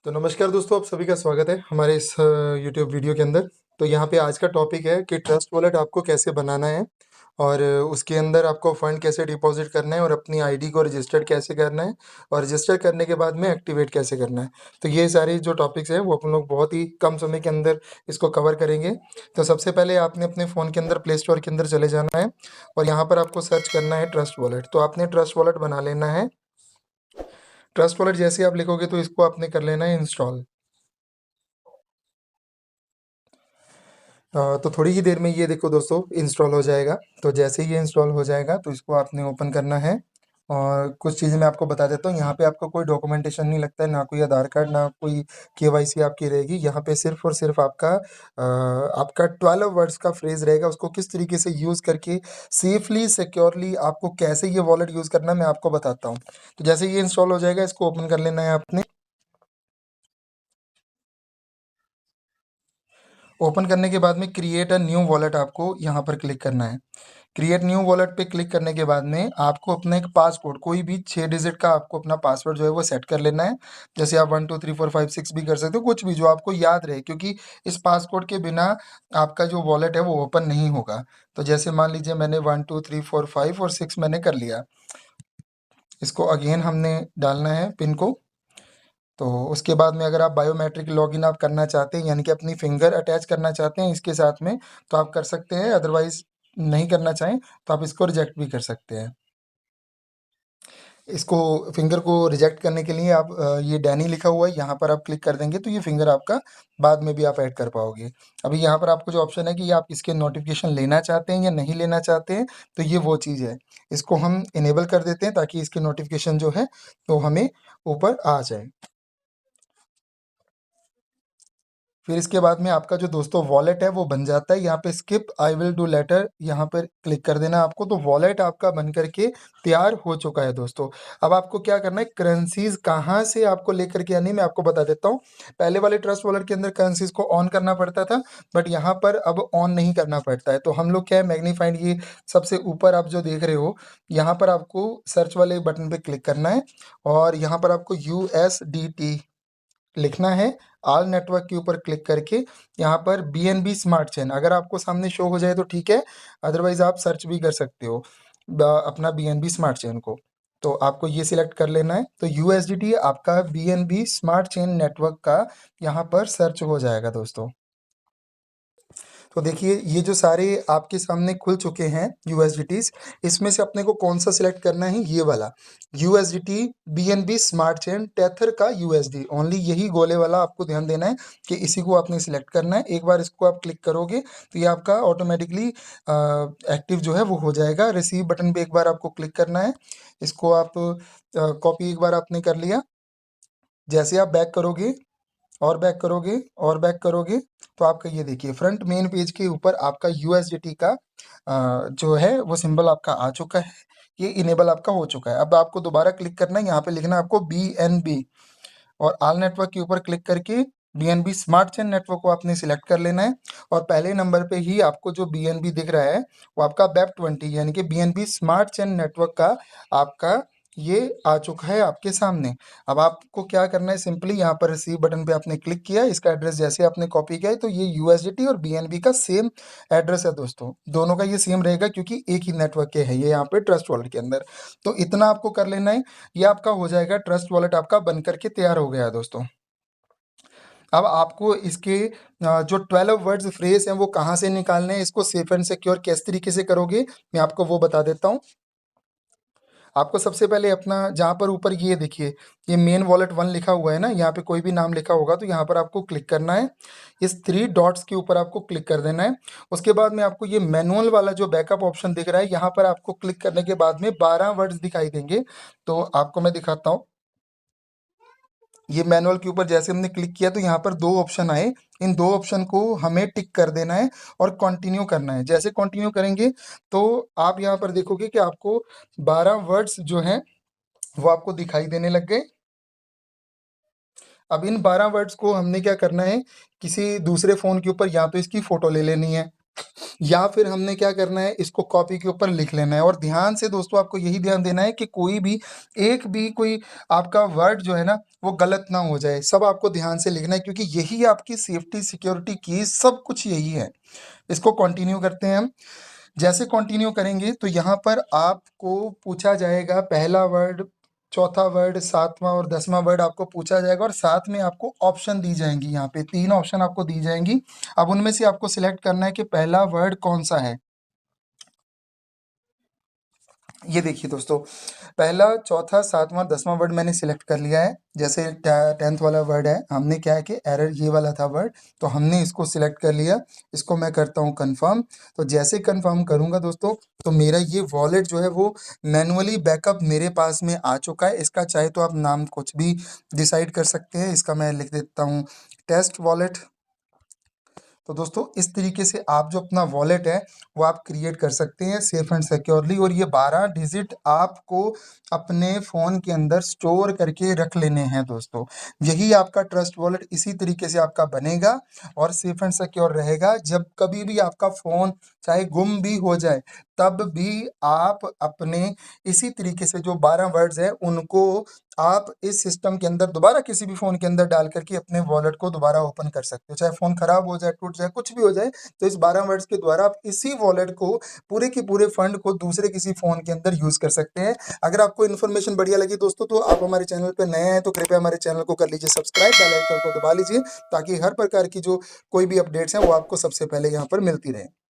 तो नमस्कार दोस्तों, आप सभी का स्वागत है हमारे इस यूट्यूब वीडियो के अंदर। तो यहाँ पे आज का टॉपिक है कि ट्रस्ट वॉलेट आपको कैसे बनाना है और उसके अंदर आपको फ़ंड कैसे डिपॉज़िट करना है और अपनी आईडी को रजिस्टर्ड कैसे करना है और रजिस्टर करने के बाद में एक्टिवेट कैसे करना है। तो ये सारे जो टॉपिक्स हैं वो अपन लोग बहुत ही कम समय के अंदर इसको कवर करेंगे। तो सबसे पहले आपने अपने फ़ोन के अंदर प्ले स्टोर के अंदर चले जाना है और यहाँ पर आपको सर्च करना है ट्रस्ट वॉलेट। तो आपने ट्रस्ट वॉलेट बना लेना है। ट्रस्ट वॉलेट जैसे आप लिखोगे तो इसको आपने कर लेना है इंस्टॉल। तो थोड़ी ही देर में ये देखो दोस्तों इंस्टॉल हो जाएगा। तो जैसे ही ये इंस्टॉल हो जाएगा तो इसको आपने ओपन करना है और कुछ चीज़ें मैं आपको बता देता हूँ। यहाँ पे आपको कोई डॉक्यूमेंटेशन नहीं लगता है, ना कोई आधार कार्ड, ना कोई केवाईसी आपकी रहेगी। यहाँ पे सिर्फ़ और सिर्फ़ आपका 12 वर्ड्स का फ्रेज़ रहेगा। उसको किस तरीके से यूज़ करके सेफ़ली, सिक्योरली आपको कैसे ये वॉलेट यूज़ करना है मैं आपको बताता हूँ। तो जैसे ये इंस्टॉल हो जाएगा इसको ओपन कर लेना है आपने। ओपन करने के बाद में क्रिएट अ न्यू वॉलेट आपको यहाँ पर क्लिक करना है। क्रिएट न्यू वॉलेट पे क्लिक करने के बाद में आपको अपना एक पासवर्ड, कोई भी 6 डिजिट का आपको अपना पासवर्ड जो है वो सेट कर लेना है। जैसे आप 1 2 3 4 5 6 भी कर सकते हो, कुछ भी जो आपको याद रहे, क्योंकि इस पासवर्ड के बिना आपका जो वॉलेट है वो ओपन नहीं होगा। तो जैसे मान लीजिए मैंने 1 2 3 4 5 और 6 मैंने कर लिया। इसको अगेन हमने डालना है पिन को। तो उसके बाद में अगर आप बायोमेट्रिक लॉगिन आप करना चाहते हैं, यानी कि अपनी फिंगर अटैच करना चाहते हैं इसके साथ में, तो आप कर सकते हैं। अदरवाइज़ नहीं करना चाहें तो आप इसको रिजेक्ट भी कर सकते हैं। इसको फिंगर को रिजेक्ट करने के लिए आप ये डैनी लिखा हुआ है यहाँ पर आप क्लिक कर देंगे तो ये फिंगर आपका बाद में भी आप ऐड कर पाओगे। अभी यहाँ पर आपको जो ऑप्शन है कि आप इसके नोटिफिकेशन लेना चाहते हैं या नहीं लेना चाहते हैं, तो ये वो चीज़ है। इसको हम इनेबल कर देते हैं ताकि इसकी नोटिफिकेशन जो है वो हमें ऊपर आ जाए। फिर इसके बाद में आपका जो दोस्तों वॉलेट है वो बन जाता है। यहाँ पे skip I will do later यहाँ पर क्लिक कर देना है आपको। तो वॉलेट आपका बन करके तैयार हो चुका है दोस्तों। अब आपको क्या करना है, करेंसीज़ कहाँ से आपको लेकर के आनी है मैं आपको बता देता हूँ। पहले वाले ट्रस्ट वॉलेट के अंदर करेंसीज़ को ऑन करना पड़ता था, बट यहाँ पर अब ऑन नहीं करना पड़ता है। तो हम लोग क्या है, मैग्नीफाइड ये सबसे ऊपर आप जो देख रहे हो, यहाँ पर आपको सर्च वाले बटन पे क्लिक करना है और यहाँ पर आपको USDT लिखना है। ऑल नेटवर्क के ऊपर क्लिक करके यहाँ पर बीएनबी स्मार्ट चेन अगर आपको सामने शो हो जाए तो ठीक है, अदरवाइज़ आप सर्च भी कर सकते हो अपना बीएनबी स्मार्ट चेन को। तो आपको ये सिलेक्ट कर लेना है। तो यूएसडीटी आपका बीएनबी स्मार्ट चेन नेटवर्क का यहाँ पर सर्च हो जाएगा दोस्तों। तो देखिए ये जो सारे आपके सामने खुल चुके हैं यूएसडीटीज़, इसमें से अपने को कौन-सा सिलेक्ट करना है, ये वाला USDT BNB smart chain tether का यूएसडी, ओनली यही गोले वाला आपको ध्यान देना है कि इसी को आपने सिलेक्ट करना है। एक बार इसको आप क्लिक करोगे तो ये आपका ऑटोमेटिकली एक्टिव जो है वो हो जाएगा। रिसीव बटन पे एक बार आपको क्लिक करना है। इसको आप कॉपी एक बार आपने कर लिया। जैसे आप बैक करोगे और बैक करोगे और बैक करोगे तो आपका ये देखिए फ्रंट मेन पेज के ऊपर आपका यूएसडीटी का जो है वो सिंबल आपका आ चुका है। ये इनेबल आपका हो चुका है। अब आपको दोबारा क्लिक करना है, यहाँ पे लिखना है आपको बीएनबी और ऑल नेटवर्क के ऊपर क्लिक करके बीएनबी स्मार्ट चेन नेटवर्क को आपने सिलेक्ट कर लेना है। और पहले नंबर पे ही आपको जो बीएनबी दिख रहा है वो आपका वेब 20 यानी कि बीएनबी स्मार्ट चेन नेटवर्क का आपका ये आ चुका है आपके सामने। अब आपको क्या करना है, सिंपली यहाँ पर रिसीव बटन पे आपने क्लिक किया, इसका एड्रेस जैसे आपने कॉपी किया है तो ये यूएसडीटी और बीएनबी का सेम एड्रेस है दोस्तों। दोनों का ये सेम रहेगा क्योंकि एक ही नेटवर्क के है ये यहाँ पे ट्रस्ट वॉलेट के अंदर। तो इतना आपको कर लेना है, ये आपका हो जाएगा, ट्रस्ट वॉलेट आपका बन करके तैयार हो गया है दोस्तों। अब आपको इसके जो 12 वर्ड्स फ्रेज़ हैं वो कहाँ से निकालने हैं, इसको सेफ एंड सिक्योर किस तरीके से करोगे, मैं आपको वो बता देता हूँ। आपको सबसे पहले अपना जहाँ पर ऊपर ये देखिए, ये मेन वॉलेट 1 लिखा हुआ है ना, यहाँ पे कोई भी नाम लिखा होगा तो यहाँ पर आपको क्लिक करना है। इस 3 डॉट्स के ऊपर आपको क्लिक कर देना है। उसके बाद में आपको ये मैनुअल वाला जो बैकअप ऑप्शन दिख रहा है, यहाँ पर आपको क्लिक करने के बाद में 12 वर्ड्स दिखाई देंगे। तो आपको मैं दिखाता हूँ। ये मैनुअल के ऊपर जैसे हमने क्लिक किया तो यहाँ पर 2 ऑप्शन आए। इन 2 ऑप्शन को हमें टिक कर देना है और कंटिन्यू करना है। जैसे कंटिन्यू करेंगे तो आप यहाँ पर देखोगे कि आपको 12 वर्ड्स जो हैं वो आपको दिखाई देने लग गए। अब इन 12 वर्ड्स को हमने क्या करना है, किसी दूसरे फ़ोन के ऊपर या तो इसकी फ़ोटो ले लेनी है या फिर हमने क्या करना है, इसको कॉपी के ऊपर लिख लेना है। और ध्यान से दोस्तों आपको यही ध्यान देना है कि कोई भी एक भी कोई आपका वर्ड जो है ना वो गलत ना हो जाए। सब आपको ध्यान से लिखना है क्योंकि यही आपकी सेफ्टी सिक्योरिटी की सब कुछ यही है। इसको कंटिन्यू करते हैं हम। जैसे कंटिन्यू करेंगे तो यहाँ पर आपको पूछा जाएगा पहला वर्ड, चौथा वर्ड, 7वां और 10वां वर्ड आपको पूछा जाएगा और साथ में आपको ऑप्शन दी जाएंगी। यहाँ पे 3 ऑप्शन आपको दी जाएंगी। अब उनमें से आपको सिलेक्ट करना है कि पहला वर्ड कौन-सा है। ये देखिए दोस्तों, पहला, चौथा, 7वां, 10वां वर्ड मैंने सिलेक्ट कर लिया है। जैसे 10th वाला वर्ड है, हमने क्या है कि एरर ये वाला था वर्ड, तो हमने इसको सिलेक्ट कर लिया। इसको मैं करता हूँ कन्फर्म। तो जैसे कन्फर्म करूँगा दोस्तों, तो मेरा ये वॉलेट जो है वो मैनुअली बैकअप मेरे पास में आ चुका है। इसका चाहे तो आप नाम कुछ भी डिसाइड कर सकते हैं। इसका मैं लिख देता हूँ टेस्ट वॉलेट। तो दोस्तों इस तरीके से आप जो अपना वॉलेट है वो आप क्रिएट कर सकते हैं सेफ एंड सिक्योरली। और ये 12 डिजिट आपको अपने फ़ोन के अंदर स्टोर करके रख लेने हैं दोस्तों। यही आपका ट्रस्ट वॉलेट इसी तरीके से आपका बनेगा और सेफ एंड सिक्योर रहेगा। जब कभी भी आपका फ़ोन चाहे गुम भी हो जाए, तब भी आप अपने इसी तरीके से जो 12 वर्ड्स हैं उनको आप इस सिस्टम के अंदर दोबारा किसी भी फ़ोन के अंदर डाल करके अपने वॉलेट को दोबारा ओपन कर सकते हो। चाहे फ़ोन खराब हो जाए, टूट जाए, कुछ भी हो जाए, तो इस 12 वर्ड्स के द्वारा आप इसी वॉलेट को पूरे के पूरे फंड को दूसरे किसी फ़ोन के अंदर यूज़ कर सकते हैं। अगर आपको इन्फॉर्मेशन बढ़िया लगी दोस्तों, तो आप हमारे चैनल पे नए हैं तो कृपया हमारे चैनल को कर लीजिए सब्सक्राइब, बेल आइकन को दबा लीजिए ताकि हर प्रकार की जो कोई भी अपडेट्स हैं वो आपको सबसे पहले यहाँ पर मिलती रहे।